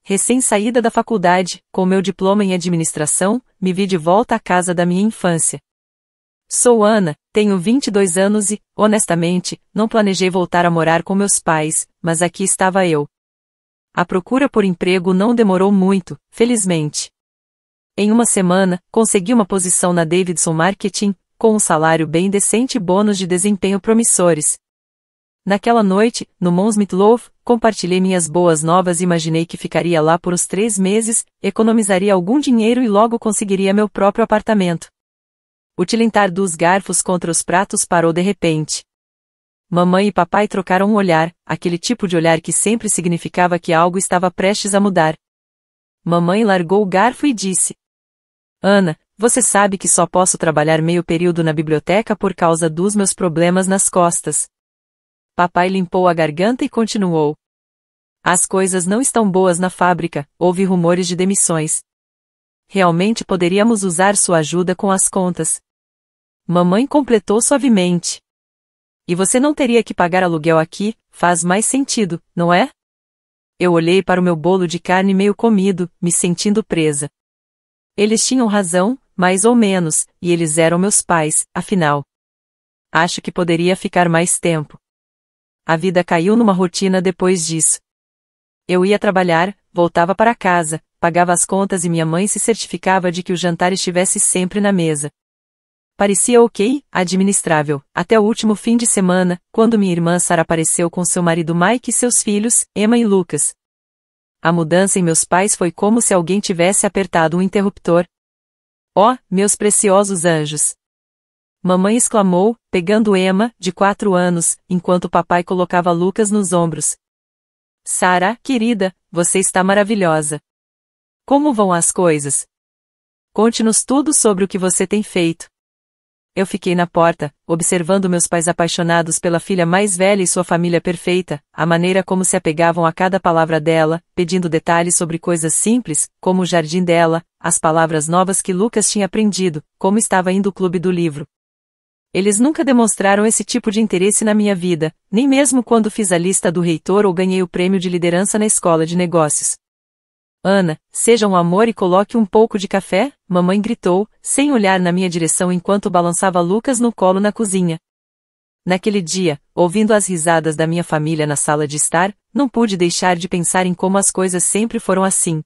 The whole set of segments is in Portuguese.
recém-saída da faculdade, com meu diploma em administração, me vi de volta à casa da minha infância. Sou Ana, tenho 22 anos e, honestamente, não planejei voltar a morar com meus pais, mas aqui estava eu. A procura por emprego não demorou muito, felizmente. Em uma semana, consegui uma posição na Davidson Marketing, com um salário bem decente e bônus de desempenho promissores. Naquela noite, no Mons Meatloaf, compartilhei minhas boas novas e imaginei que ficaria lá por uns 3 meses, economizaria algum dinheiro e logo conseguiria meu próprio apartamento. O tilintar dos garfos contra os pratos parou de repente. Mamãe e papai trocaram um olhar, aquele tipo de olhar que sempre significava que algo estava prestes a mudar. Mamãe largou o garfo e disse: Ana, você sabe que só posso trabalhar meio período na biblioteca por causa dos meus problemas nas costas. Papai limpou a garganta e continuou. As coisas não estão boas na fábrica, houve rumores de demissões. Realmente poderíamos usar sua ajuda com as contas. Mamãe completou suavemente. E você não teria que pagar aluguel aqui, faz mais sentido, não é? Eu olhei para o meu bolo de carne meio comido, me sentindo presa. Eles tinham razão, mais ou menos, e eles eram meus pais, afinal. Acho que poderia ficar mais tempo. A vida caiu numa rotina depois disso. Eu ia trabalhar, voltava para casa, pagava as contas e minha mãe se certificava de que o jantar estivesse sempre na mesa. Parecia ok, administrável, até o último fim de semana, quando minha irmã Sarah apareceu com seu marido Mike e seus filhos, Emma e Lucas. A mudança em meus pais foi como se alguém tivesse apertado um interruptor. Oh, meus preciosos anjos! Mamãe exclamou, pegando Emma, de 4 anos, enquanto papai colocava Lucas nos ombros. Sarah, querida, você está maravilhosa. Como vão as coisas? Conte-nos tudo sobre o que você tem feito. Eu fiquei na porta, observando meus pais apaixonados pela filha mais velha e sua família perfeita, a maneira como se apegavam a cada palavra dela, pedindo detalhes sobre coisas simples, como o jardim dela, as palavras novas que Lucas tinha aprendido, como estava indo o clube do livro. Eles nunca demonstraram esse tipo de interesse na minha vida, nem mesmo quando fiz a lista do reitor ou ganhei o prêmio de liderança na escola de negócios. Ana, seja um amor e coloque um pouco de café, mamãe gritou, sem olhar na minha direção enquanto balançava Lucas no colo na cozinha. Naquele dia, ouvindo as risadas da minha família na sala de estar, não pude deixar de pensar em como as coisas sempre foram assim.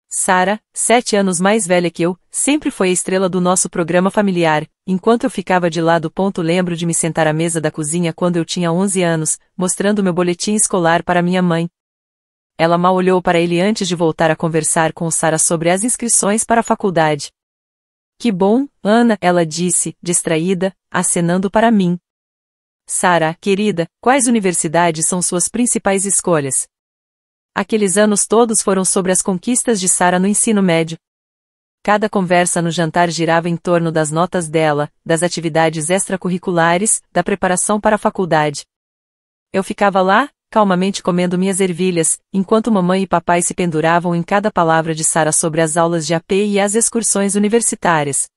Sarah, 7 anos mais velha que eu, sempre foi a estrela do nosso programa familiar, enquanto eu ficava de lado. Lembro de me sentar à mesa da cozinha quando eu tinha 11 anos, mostrando meu boletim escolar para minha mãe. Ela mal olhou para ele antes de voltar a conversar com Sarah sobre as inscrições para a faculdade. Que bom, Ana, ela disse, distraída, acenando para mim. Sarah, querida, quais universidades são suas principais escolhas? Aqueles anos todos foram sobre as conquistas de Sarah no ensino médio. Cada conversa no jantar girava em torno das notas dela, das atividades extracurriculares, da preparação para a faculdade. Eu ficava lá, calmamente comendo minhas ervilhas, enquanto mamãe e papai se penduravam em cada palavra de Sarah sobre as aulas de AP e as excursões universitárias.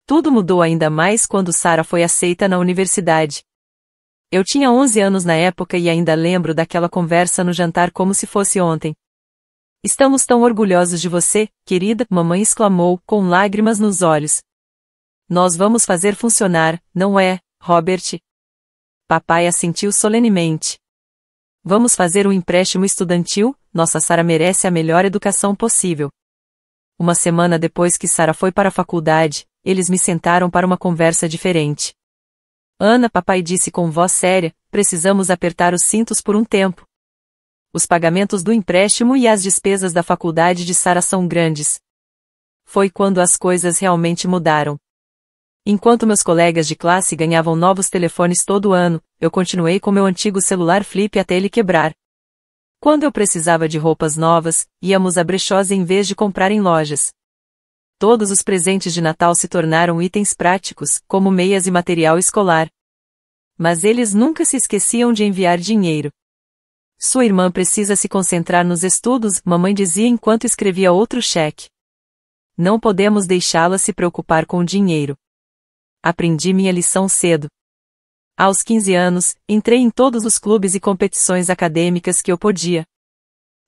Tudo mudou ainda mais quando Sarah foi aceita na universidade. Eu tinha 11 anos na época e ainda lembro daquela conversa no jantar como se fosse ontem. Estamos tão orgulhosos de você, querida, mamãe exclamou, com lágrimas nos olhos. Nós vamos fazer funcionar, não é, Robert? Papai assentiu solenemente. Vamos fazer um empréstimo estudantil, nossa Sarah merece a melhor educação possível. Uma semana depois que Sarah foi para a faculdade, eles me sentaram para uma conversa diferente. Ana, papai disse com voz séria, precisamos apertar os cintos por um tempo. Os pagamentos do empréstimo e as despesas da faculdade de Sarah são grandes. Foi quando as coisas realmente mudaram. Enquanto meus colegas de classe ganhavam novos telefones todo ano, eu continuei com meu antigo celular flip até ele quebrar. Quando eu precisava de roupas novas, íamos a brechós em vez de comprar em lojas. Todos os presentes de Natal se tornaram itens práticos, como meias e material escolar. Mas eles nunca se esqueciam de enviar dinheiro. Sua irmã precisa se concentrar nos estudos, mamãe dizia enquanto escrevia outro cheque. Não podemos deixá-la se preocupar com o dinheiro. Aprendi minha lição cedo. Aos 15 anos, entrei em todos os clubes e competições acadêmicas que eu podia.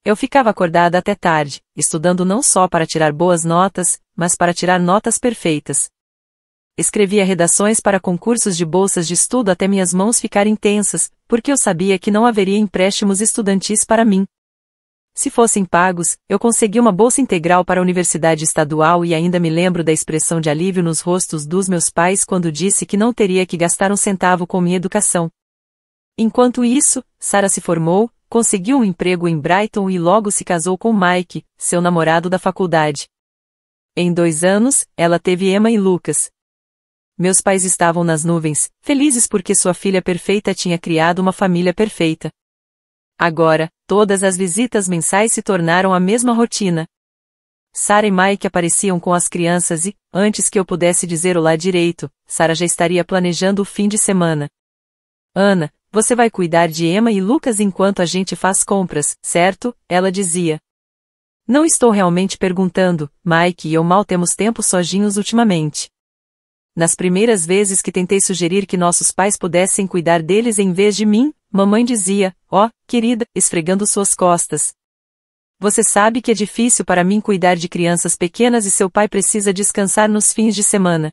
Eu ficava acordada até tarde, estudando não só para tirar boas notas, mas para tirar notas perfeitas. Escrevia redações para concursos de bolsas de estudo até minhas mãos ficarem tensas, porque eu sabia que não haveria empréstimos estudantis para mim. Se fossem pagos, eu consegui uma bolsa integral para a universidade estadual e ainda me lembro da expressão de alívio nos rostos dos meus pais quando disse que não teria que gastar um centavo com minha educação. Enquanto isso, Sarah se formou, conseguiu um emprego em Brighton e logo se casou com Mike, seu namorado da faculdade. Em 2 anos, ela teve Emma e Lucas. Meus pais estavam nas nuvens, felizes porque sua filha perfeita tinha criado uma família perfeita. Agora, todas as visitas mensais se tornaram a mesma rotina. Sarah e Mike apareciam com as crianças e, antes que eu pudesse dizer olá direito, Sarah já estaria planejando o fim de semana. Ana, você vai cuidar de Emma e Lucas enquanto a gente faz compras, certo? Ela dizia. Não estou realmente perguntando, Mike e eu mal temos tempo sozinhos ultimamente. Nas primeiras vezes que tentei sugerir que nossos pais pudessem cuidar deles em vez de mim, mamãe dizia, querida, esfregando suas costas. Você sabe que é difícil para mim cuidar de crianças pequenas e seu pai precisa descansar nos fins de semana.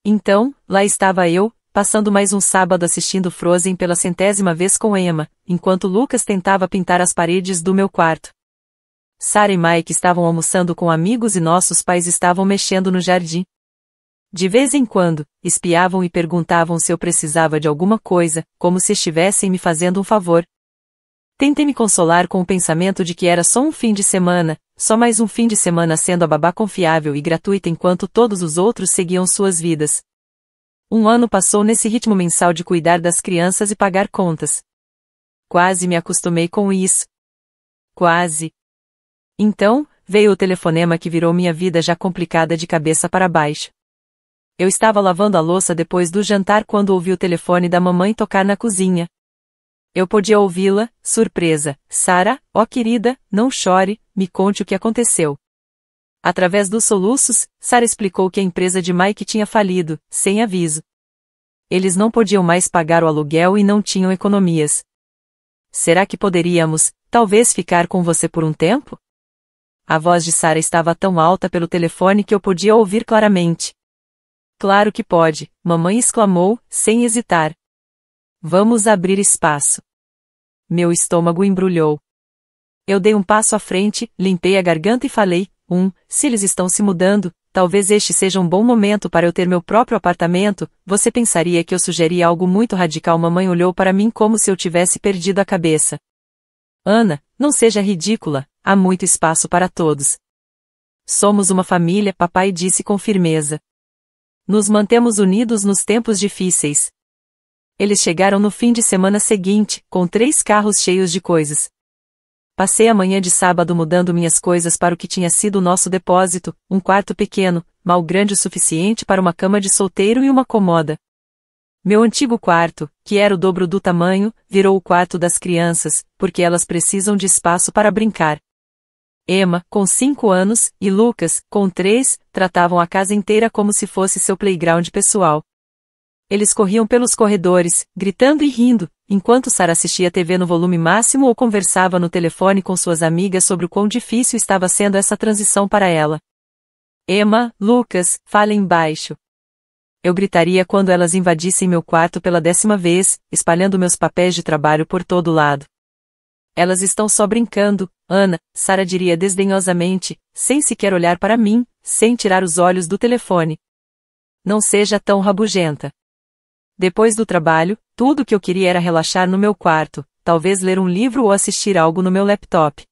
Então, lá estava eu, passando mais um sábado assistindo Frozen pela 100ª vez com Emma, enquanto Lucas tentava pintar as paredes do meu quarto. Sarah e Mike estavam almoçando com amigos e nossos pais estavam mexendo no jardim. De vez em quando, espiavam e perguntavam se eu precisava de alguma coisa, como se estivessem me fazendo um favor. Tentei me consolar com o pensamento de que era só um fim de semana, só mais um fim de semana sendo a babá confiável e gratuita enquanto todos os outros seguiam suas vidas. Um ano passou nesse ritmo mensal de cuidar das crianças e pagar contas. Quase me acostumei com isso. Quase. Então, veio o telefonema que virou minha vida já complicada de cabeça para baixo. Eu estava lavando a louça depois do jantar quando ouvi o telefone da mamãe tocar na cozinha. Eu podia ouvi-la, surpresa. Sarah, querida, não chore, me conte o que aconteceu. Através dos soluços, Sarah explicou que a empresa de Mike tinha falido, sem aviso. Eles não podiam mais pagar o aluguel e não tinham economias. Será que poderíamos, talvez ficar com você por um tempo? A voz de Sarah estava tão alta pelo telefone que eu podia ouvir claramente. Claro que pode, mamãe exclamou, sem hesitar. Vamos abrir espaço. Meu estômago embrulhou. Eu dei um passo à frente, limpei a garganta e falei, se eles estão se mudando, talvez este seja um bom momento para eu ter meu próprio apartamento, você pensaria que eu sugeri algo muito radical. Mamãe olhou para mim como se eu tivesse perdido a cabeça. Ana, não seja ridícula, há muito espaço para todos. Somos uma família, papai disse com firmeza. Nos mantemos unidos nos tempos difíceis. Eles chegaram no fim de semana seguinte, com 3 carros cheios de coisas. Passei a manhã de sábado mudando minhas coisas para o que tinha sido o nosso depósito, um quarto pequeno, mal grande o suficiente para uma cama de solteiro e uma comoda. Meu antigo quarto, que era o dobro do tamanho, virou o quarto das crianças, porque elas precisam de espaço para brincar. Emma, com 5 anos, e Lucas, com 3, tratavam a casa inteira como se fosse seu playground pessoal. Eles corriam pelos corredores, gritando e rindo, enquanto Sarah assistia TV no volume máximo ou conversava no telefone com suas amigas sobre o quão difícil estava sendo essa transição para ela. Emma, Lucas, falem baixo. Eu gritaria quando elas invadissem meu quarto pela 10ª vez, espalhando meus papéis de trabalho por todo lado. Elas estão só brincando, Ana, Sarah diria desdenhosamente, sem sequer olhar para mim, sem tirar os olhos do telefone. Não seja tão rabugenta. Depois do trabalho, tudo que eu queria era relaxar no meu quarto, talvez ler um livro ou assistir algo no meu laptop.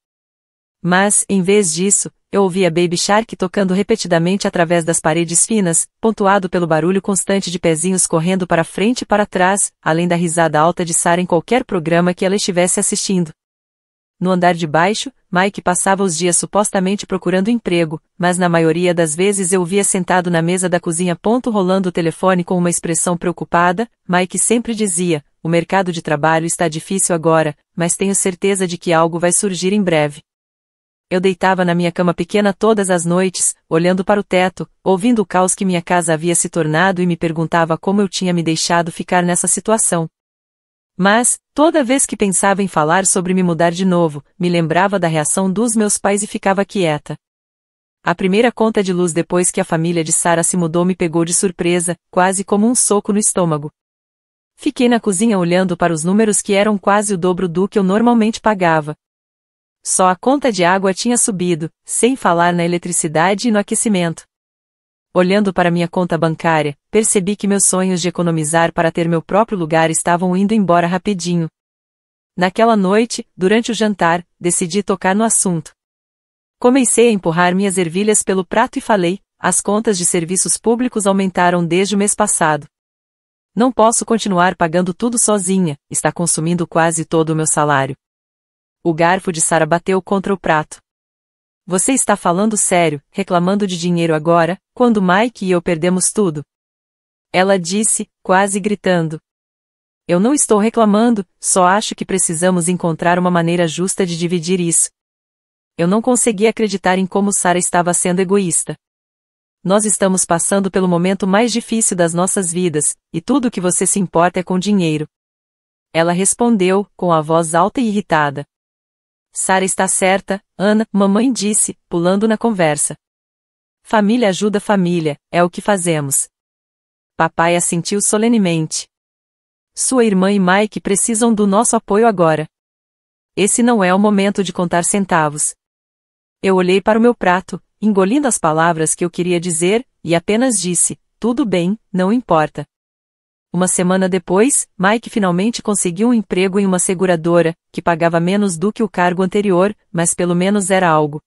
Mas, em vez disso, eu ouvia Baby Shark tocando repetidamente através das paredes finas, pontuado pelo barulho constante de pezinhos correndo para frente e para trás, além da risada alta de Sarah em qualquer programa que ela estivesse assistindo. No andar de baixo, Mike passava os dias supostamente procurando emprego, mas na maioria das vezes eu o via sentado na mesa da cozinha rolando o telefone com uma expressão preocupada. Mike sempre dizia, o mercado de trabalho está difícil agora, mas tenho certeza de que algo vai surgir em breve. Eu deitava na minha cama pequena todas as noites, olhando para o teto, ouvindo o caos que minha casa havia se tornado e me perguntava como eu tinha me deixado ficar nessa situação. Mas, toda vez que pensava em falar sobre me mudar de novo, me lembrava da reação dos meus pais e ficava quieta. A primeira conta de luz depois que a família de Sarah se mudou me pegou de surpresa, quase como um soco no estômago. Fiquei na cozinha olhando para os números que eram quase o dobro do que eu normalmente pagava. Só a conta de água tinha subido, sem falar na eletricidade e no aquecimento. Olhando para minha conta bancária, percebi que meus sonhos de economizar para ter meu próprio lugar estavam indo embora rapidinho. Naquela noite, durante o jantar, decidi tocar no assunto. Comecei a empurrar minhas ervilhas pelo prato e falei: as contas de serviços públicos aumentaram desde o mês passado. Não posso continuar pagando tudo sozinha, está consumindo quase todo o meu salário. O garfo de Sarah bateu contra o prato. Você está falando sério, reclamando de dinheiro agora, quando Mike e eu perdemos tudo? Ela disse, quase gritando. Eu não estou reclamando, só acho que precisamos encontrar uma maneira justa de dividir isso. Eu não consegui acreditar em como Sarah estava sendo egoísta. Nós estamos passando pelo momento mais difícil das nossas vidas, e tudo o que você se importa é com dinheiro. Ela respondeu, com a voz alta e irritada. Sarah está certa, Ana, mamãe disse, pulando na conversa. Família ajuda família, é o que fazemos. Papai assentiu solenemente. Sua irmã e Mike precisam do nosso apoio agora. Esse não é o momento de contar centavos. Eu olhei para o meu prato, engolindo as palavras que eu queria dizer, e apenas disse, tudo bem, não importa. Uma semana depois, Mike finalmente conseguiu um emprego em uma seguradora, que pagava menos do que o cargo anterior, mas pelo menos era algo.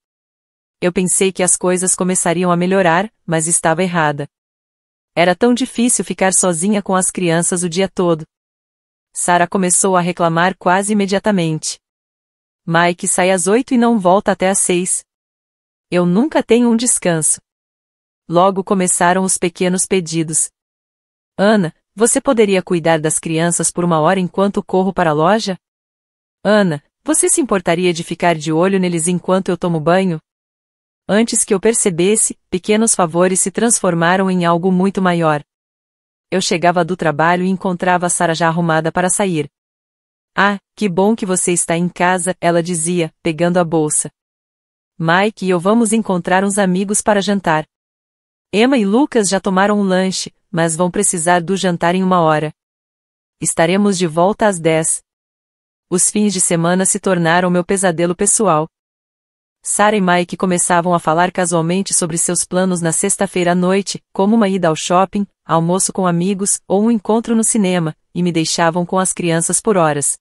Eu pensei que as coisas começariam a melhorar, mas estava errada. Era tão difícil ficar sozinha com as crianças o dia todo. Sarah começou a reclamar quase imediatamente. Mike sai às 8 e não volta até às 6. Eu nunca tenho um descanso. Logo começaram os pequenos pedidos. Ana, você poderia cuidar das crianças por uma hora enquanto corro para a loja? Ana, você se importaria de ficar de olho neles enquanto eu tomo banho? Antes que eu percebesse, pequenos favores se transformaram em algo muito maior. Eu chegava do trabalho e encontrava Sarah já arrumada para sair. Ah, que bom que você está em casa, ela dizia, pegando a bolsa. Mike e eu vamos encontrar uns amigos para jantar. Emma e Lucas já tomaram um lanche, mas vão precisar do jantar em uma hora. Estaremos de volta às 10. Os fins de semana se tornaram meu pesadelo pessoal. Sarah e Mike começavam a falar casualmente sobre seus planos na sexta-feira à noite, como uma ida ao shopping, almoço com amigos, ou um encontro no cinema, e me deixavam com as crianças por horas.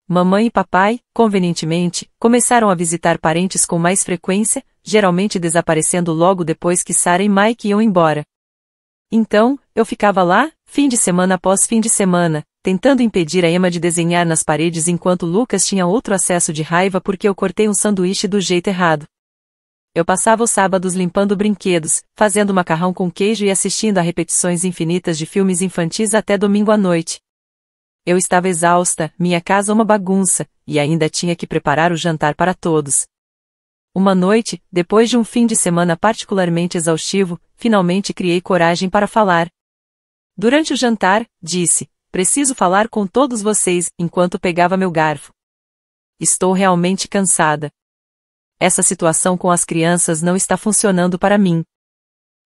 Mamãe e papai, convenientemente, começaram a visitar parentes com mais frequência, geralmente desaparecendo logo depois que Sarah e Mike iam embora. Então, eu ficava lá, fim de semana após fim de semana, tentando impedir a Emma de desenhar nas paredes enquanto Lucas tinha outro acesso de raiva porque eu cortei um sanduíche do jeito errado. Eu passava os sábados limpando brinquedos, fazendo macarrão com queijo e assistindo a repetições infinitas de filmes infantis até domingo à noite. Eu estava exausta, minha casa uma bagunça, e ainda tinha que preparar o jantar para todos. Uma noite, depois de um fim de semana particularmente exaustivo, finalmente criei coragem para falar. Durante o jantar, disse, preciso falar com todos vocês, enquanto pegava meu garfo. Estou realmente cansada. Essa situação com as crianças não está funcionando para mim.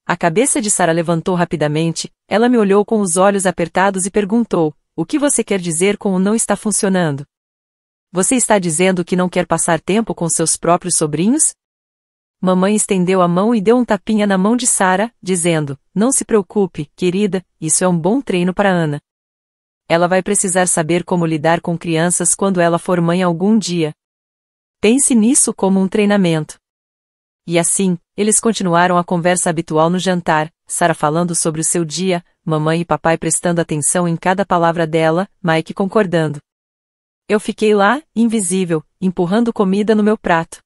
A cabeça de Sarah levantou rapidamente, ela me olhou com os olhos apertados e perguntou, o que você quer dizer com o não está funcionando? Você está dizendo que não quer passar tempo com seus próprios sobrinhos? Mamãe estendeu a mão e deu um tapinha na mão de Sarah, dizendo, não se preocupe, querida, isso é um bom treino para Ana. Ela vai precisar saber como lidar com crianças quando ela for mãe algum dia. Pense nisso como um treinamento. E assim, eles continuaram a conversa habitual no jantar, Sarah falando sobre o seu dia, mamãe e papai prestando atenção em cada palavra dela, Mike concordando. Eu fiquei lá, invisível, empurrando comida no meu prato.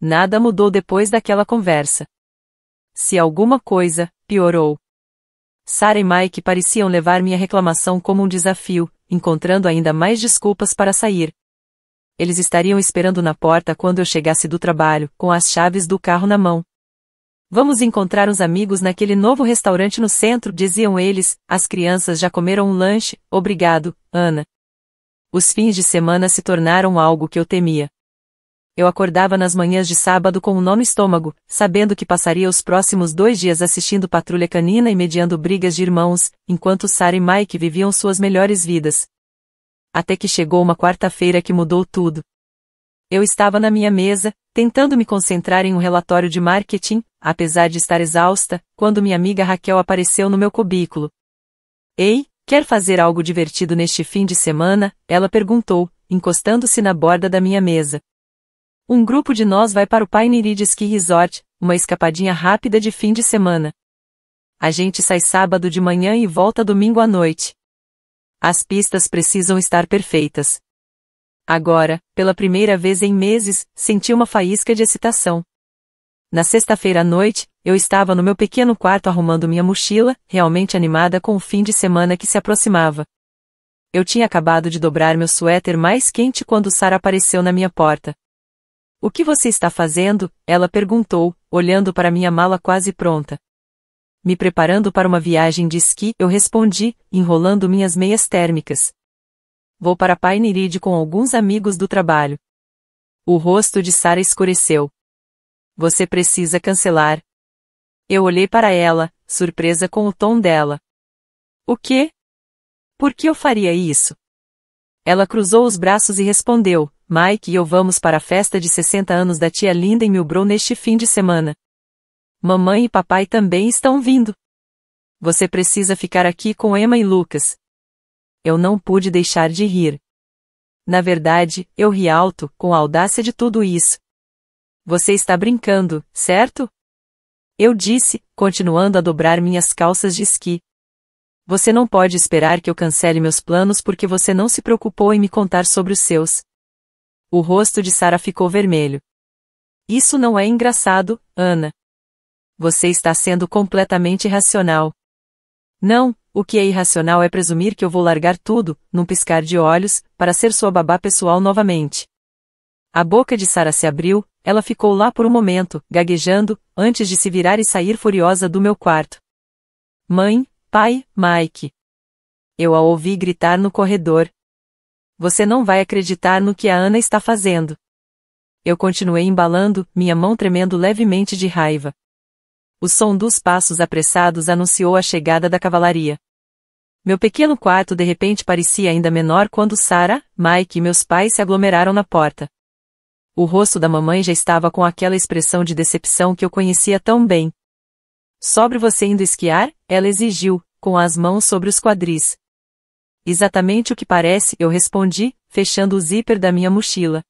Nada mudou depois daquela conversa. Se alguma coisa, piorou. Sarah e Mike pareciam levar minha reclamação como um desafio, encontrando ainda mais desculpas para sair. Eles estariam esperando na porta quando eu chegasse do trabalho, com as chaves do carro na mão. Vamos encontrar uns amigos naquele novo restaurante no centro, diziam eles, as crianças já comeram um lanche, obrigado, Ana. Os fins de semana se tornaram algo que eu temia. Eu acordava nas manhãs de sábado com um nó no estômago, sabendo que passaria os próximos 2 dias assistindo Patrulha Canina e mediando brigas de irmãos, enquanto Sarah e Mike viviam suas melhores vidas. Até que chegou uma quarta-feira que mudou tudo. Eu estava na minha mesa, tentando me concentrar em um relatório de marketing, apesar de estar exausta, quando minha amiga Raquel apareceu no meu cubículo. Ei, quer fazer algo divertido neste fim de semana? Ela perguntou, encostando-se na borda da minha mesa. Um grupo de nós vai para o Pine Ridge Ski Resort, uma escapadinha rápida de fim de semana. A gente sai sábado de manhã e volta domingo à noite. As pistas precisam estar perfeitas. Agora, pela primeira vez em meses, senti uma faísca de excitação. Na sexta-feira à noite, eu estava no meu pequeno quarto arrumando minha mochila, realmente animada com o fim de semana que se aproximava. Eu tinha acabado de dobrar meu suéter mais quente quando Sarah apareceu na minha porta. O que você está fazendo? Ela perguntou, olhando para minha mala quase pronta. Me preparando para uma viagem de esqui, eu respondi, enrolando minhas meias térmicas. Vou para Pine Ridge com alguns amigos do trabalho. O rosto de Sarah escureceu. Você precisa cancelar. Eu olhei para ela, surpresa com o tom dela. O quê? Por que eu faria isso? Ela cruzou os braços e respondeu, Mike e eu vamos para a festa de 60 anos da tia Linda em Millbrook neste fim de semana. Mamãe e papai também estão vindo. Você precisa ficar aqui com Emma e Lucas. Eu não pude deixar de rir. Na verdade, eu ri alto, com a audácia de tudo isso. Você está brincando, certo? Eu disse, continuando a dobrar minhas calças de esqui. Você não pode esperar que eu cancele meus planos porque você não se preocupou em me contar sobre os seus. O rosto de Sarah ficou vermelho. Isso não é engraçado, Ana. Você está sendo completamente irracional. Não, o que é irracional é presumir que eu vou largar tudo, num piscar de olhos, para ser sua babá pessoal novamente. A boca de Sarah se abriu, ela ficou lá por um momento, gaguejando, antes de se virar e sair furiosa do meu quarto. Mãe, pai, Mike. Eu a ouvi gritar no corredor. Você não vai acreditar no que a Ana está fazendo. Eu continuei embalando, minha mão tremendo levemente de raiva. O som dos passos apressados anunciou a chegada da cavalaria. Meu pequeno quarto de repente parecia ainda menor quando Sarah, Mike e meus pais se aglomeraram na porta. O rosto da mamãe já estava com aquela expressão de decepção que eu conhecia tão bem. Sobre você indo esquiar? Ela exigiu, com as mãos sobre os quadris. Exatamente o que parece, eu respondi, fechando o zíper da minha mochila.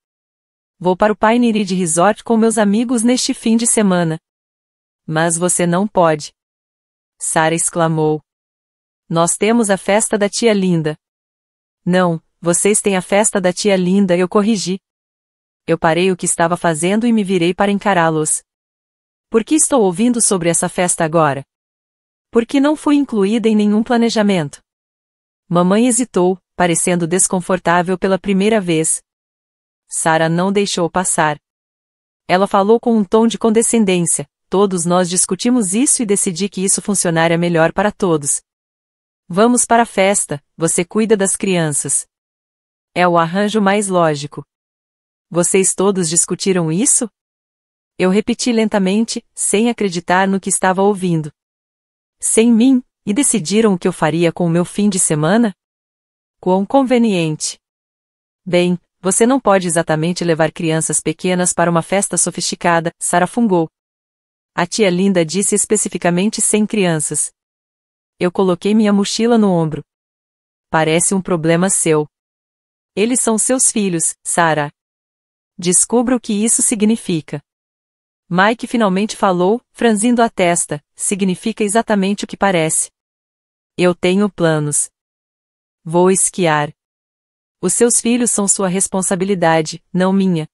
Vou para o Pine Ridge Resort com meus amigos neste fim de semana. Mas você não pode. Sarah exclamou. Nós temos a festa da tia Linda. Não, vocês têm a festa da tia Linda, eu corrigi. Eu parei o que estava fazendo e me virei para encará-los. Por que estou ouvindo sobre essa festa agora? Por que não fui incluída em nenhum planejamento? Mamãe hesitou, parecendo desconfortável pela primeira vez. Sarah não deixou passar. Ela falou com um tom de condescendência. Todos nós discutimos isso e decidi que isso funcionaria melhor para todos. Vamos para a festa, você cuida das crianças. É o arranjo mais lógico. Vocês todos discutiram isso? Eu repeti lentamente, sem acreditar no que estava ouvindo. Sem mim, e decidiram o que eu faria com o meu fim de semana? Quão conveniente. Bem, você não pode exatamente levar crianças pequenas para uma festa sofisticada, Sarah fungou. A tia Linda disse especificamente sem crianças. Eu coloquei minha mochila no ombro. Parece um problema seu. Eles são seus filhos, Sarah. Descubra o que isso significa. Mike finalmente falou, franzindo a testa, significa exatamente o que parece. Eu tenho planos. Vou esquiar. Os seus filhos são sua responsabilidade, não minha.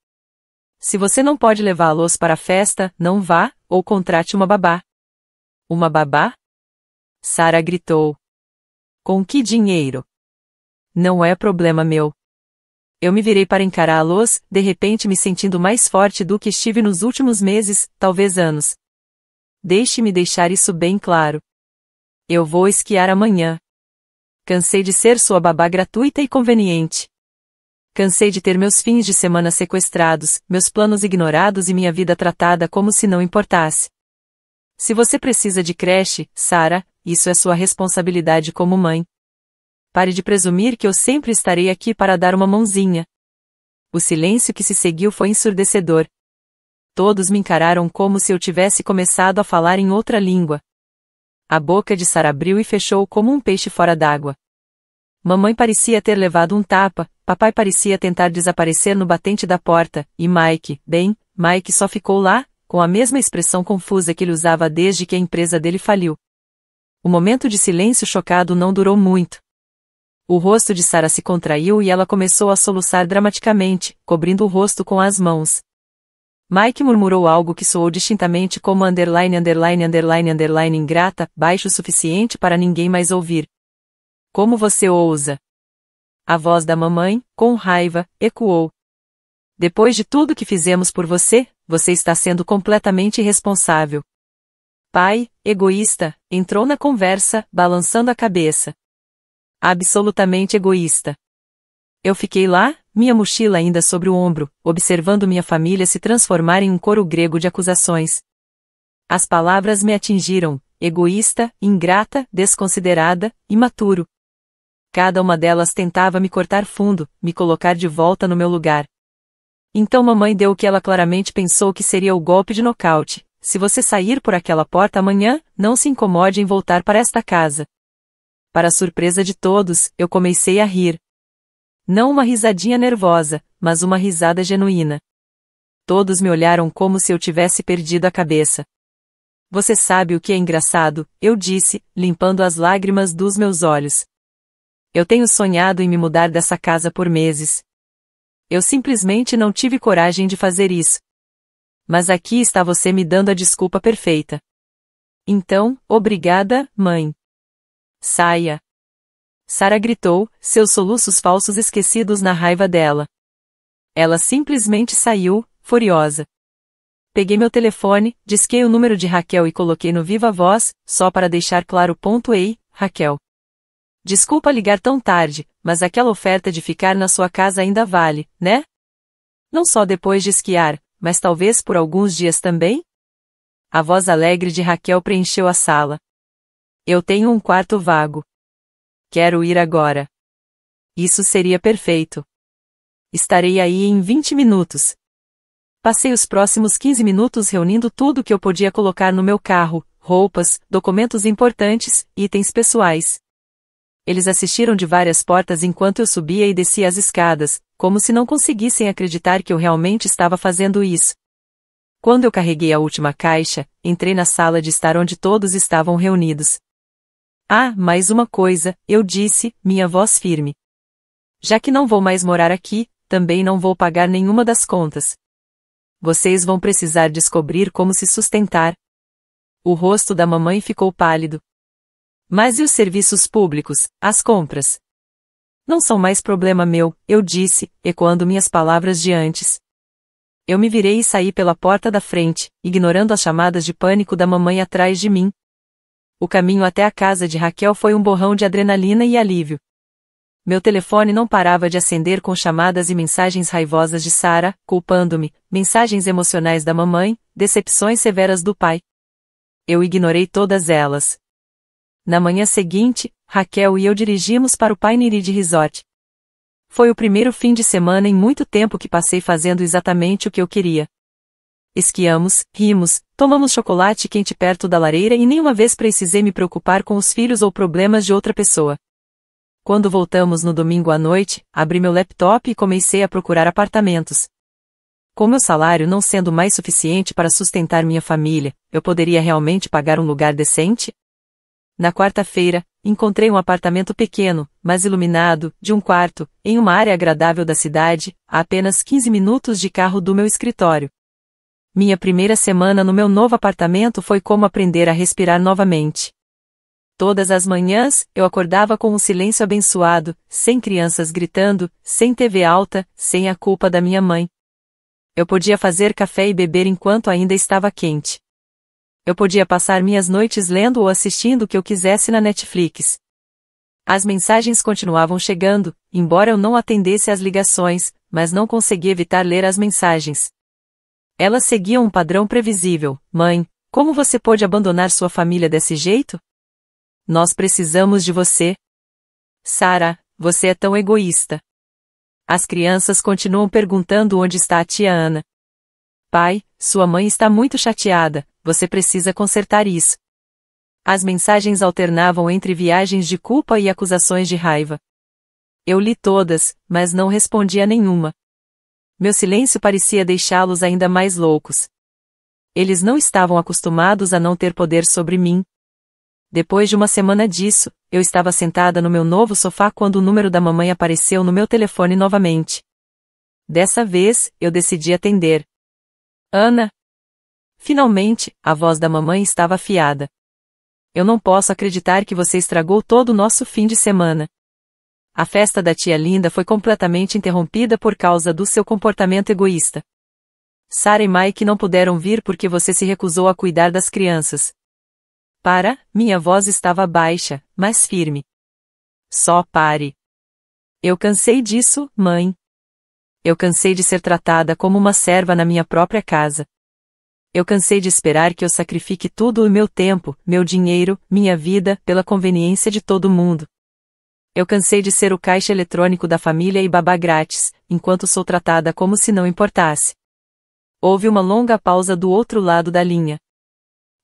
Se você não pode levá-los para a festa, não vá, ou contrate uma babá. Uma babá? Sarah gritou. Com que dinheiro? Não é problema meu. Eu me virei para encará-los, de repente me sentindo mais forte do que estive nos últimos meses, talvez anos. Deixe-me deixar isso bem claro. Eu vou esquiar amanhã. Cansei de ser sua babá gratuita e conveniente. Cansei de ter meus fins de semana sequestrados, meus planos ignorados e minha vida tratada como se não importasse. Se você precisa de creche, Sarah, isso é sua responsabilidade como mãe. Pare de presumir que eu sempre estarei aqui para dar uma mãozinha. O silêncio que se seguiu foi ensurdecedor. Todos me encararam como se eu tivesse começado a falar em outra língua. A boca de Sarah abriu e fechou como um peixe fora d'água. Mamãe parecia ter levado um tapa, papai parecia tentar desaparecer no batente da porta, e Mike só ficou lá, com a mesma expressão confusa que ele usava desde que a empresa dele faliu. O momento de silêncio chocado não durou muito. O rosto de Sarah se contraiu e ela começou a soluçar dramaticamente, cobrindo o rosto com as mãos. Mike murmurou algo que soou distintamente como ingrata, baixo o suficiente para ninguém mais ouvir. Como você ousa? A voz da mamãe, com raiva, ecoou. Depois de tudo que fizemos por você, você está sendo completamente irresponsável. Pai, egoísta, entrou na conversa, balançando a cabeça. Absolutamente egoísta. Eu fiquei lá, minha mochila ainda sobre o ombro, observando minha família se transformar em um coro grego de acusações. As palavras me atingiram: egoísta, ingrata, desconsiderada, imaturo. Cada uma delas tentava me cortar fundo, me colocar de volta no meu lugar. Então mamãe deu o que ela claramente pensou que seria o golpe de nocaute: se você sair por aquela porta amanhã, não se incomode em voltar para esta casa. Para a surpresa de todos, eu comecei a rir. Não uma risadinha nervosa, mas uma risada genuína. Todos me olharam como se eu tivesse perdido a cabeça. Você sabe o que é engraçado, eu disse, limpando as lágrimas dos meus olhos. Eu tenho sonhado em me mudar dessa casa por meses. Eu simplesmente não tive coragem de fazer isso. Mas aqui está você me dando a desculpa perfeita. Então, obrigada, mãe. Saia. Sarah gritou, seus soluços falsos esquecidos na raiva dela. Ela simplesmente saiu, furiosa. Peguei meu telefone, disquei o número de Raquel e coloquei no viva voz, só para deixar claro. Ei, Raquel. Desculpa ligar tão tarde, mas aquela oferta de ficar na sua casa ainda vale, né? Não só depois de esquiar, mas talvez por alguns dias também? A voz alegre de Raquel preencheu a sala. Eu tenho um quarto vago. Quero ir agora. Isso seria perfeito. Estarei aí em 20 minutos. Passei os próximos 15 minutos reunindo tudo que eu podia colocar no meu carro: roupas, documentos importantes, itens pessoais. Eles assistiram de várias portas enquanto eu subia e descia as escadas, como se não conseguissem acreditar que eu realmente estava fazendo isso. Quando eu carreguei a última caixa, entrei na sala de estar onde todos estavam reunidos. Ah, mais uma coisa, eu disse, minha voz firme. Já que não vou mais morar aqui, também não vou pagar nenhuma das contas. Vocês vão precisar descobrir como se sustentar. O rosto da mamãe ficou pálido. Mas e os serviços públicos, as compras? Não são mais problema meu, eu disse, ecoando minhas palavras de antes. Eu me virei e saí pela porta da frente, ignorando as chamadas de pânico da mamãe atrás de mim. O caminho até a casa de Raquel foi um borrão de adrenalina e alívio. Meu telefone não parava de acender com chamadas e mensagens raivosas de Sarah, culpando-me, mensagens emocionais da mamãe, decepções severas do pai. Eu ignorei todas elas. Na manhã seguinte, Raquel e eu dirigimos para o Pine Ridge Resort. Foi o primeiro fim de semana em muito tempo que passei fazendo exatamente o que eu queria. Esquiamos, rimos, tomamos chocolate quente perto da lareira e nenhuma vez precisei me preocupar com os filhos ou problemas de outra pessoa. Quando voltamos no domingo à noite, abri meu laptop e comecei a procurar apartamentos. Com meu salário não sendo mais suficiente para sustentar minha família, eu poderia realmente pagar um lugar decente? Na quarta-feira, encontrei um apartamento pequeno, mas iluminado, de um quarto, em uma área agradável da cidade, a apenas 15 minutos de carro do meu escritório. Minha primeira semana no meu novo apartamento foi como aprender a respirar novamente. Todas as manhãs, eu acordava com um silêncio abençoado, sem crianças gritando, sem TV alta, sem a culpa da minha mãe. Eu podia fazer café e beber enquanto ainda estava quente. Eu podia passar minhas noites lendo ou assistindo o que eu quisesse na Netflix. As mensagens continuavam chegando, embora eu não atendesse às ligações, mas não consegui evitar ler as mensagens. Elas seguiam um padrão previsível. Mãe, como você pôde abandonar sua família desse jeito? Nós precisamos de você. Sarah, você é tão egoísta. As crianças continuam perguntando onde está a tia Ana. Pai, sua mãe está muito chateada, você precisa consertar isso. As mensagens alternavam entre viagens de culpa e acusações de raiva. Eu li todas, mas não respondi a nenhuma. Meu silêncio parecia deixá-los ainda mais loucos. Eles não estavam acostumados a não ter poder sobre mim. Depois de uma semana disso, eu estava sentada no meu novo sofá quando o número da mamãe apareceu no meu telefone novamente. Dessa vez, eu decidi atender. Ana? Finalmente, a voz da mamãe estava afiada. Eu não posso acreditar que você estragou todo o nosso fim de semana. A festa da tia Linda foi completamente interrompida por causa do seu comportamento egoísta. Sarah e Mike não puderam vir porque você se recusou a cuidar das crianças. Minha voz estava baixa, mas firme. Só pare. Eu cansei disso, mãe. Eu cansei de ser tratada como uma serva na minha própria casa. Eu cansei de esperar que eu sacrifique tudo o meu tempo, meu dinheiro, minha vida, pela conveniência de todo mundo. Eu cansei de ser o caixa eletrônico da família e babá grátis, enquanto sou tratada como se não importasse. Houve uma longa pausa do outro lado da linha.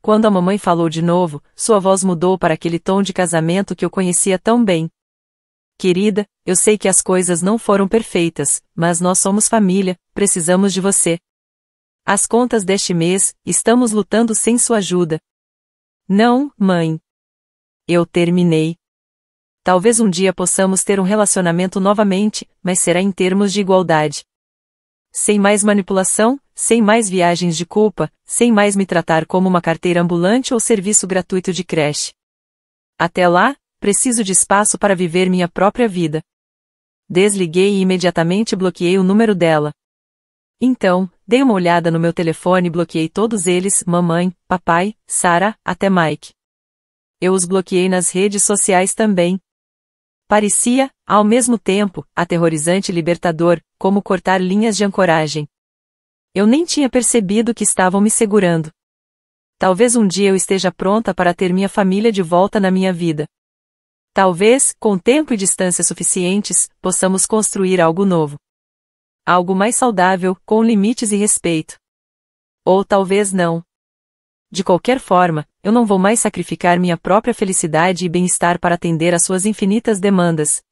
Quando a mamãe falou de novo, sua voz mudou para aquele tom de casamento que eu conhecia tão bem. Querida, eu sei que as coisas não foram perfeitas, mas nós somos família, precisamos de você. As contas deste mês, estamos lutando sem sua ajuda. Não, mãe. Eu terminei. Talvez um dia possamos ter um relacionamento novamente, mas será em termos de igualdade. Sem mais manipulação, sem mais viagens de culpa, sem mais me tratar como uma carteira ambulante ou serviço gratuito de creche. Até lá, preciso de espaço para viver minha própria vida. Desliguei e imediatamente bloqueei o número dela. Então, dei uma olhada no meu telefone e bloqueei todos eles, mamãe, papai, Sarah, até Mike. Eu os bloqueei nas redes sociais também. Parecia, ao mesmo tempo, aterrorizante e libertador, como cortar linhas de ancoragem. Eu nem tinha percebido que estavam me segurando. Talvez um dia eu esteja pronta para ter minha família de volta na minha vida. Talvez, com tempo e distância suficientes, possamos construir algo novo. Algo mais saudável, com limites e respeito. Ou talvez não. De qualquer forma, eu não vou mais sacrificar minha própria felicidade e bem-estar para atender às suas infinitas demandas.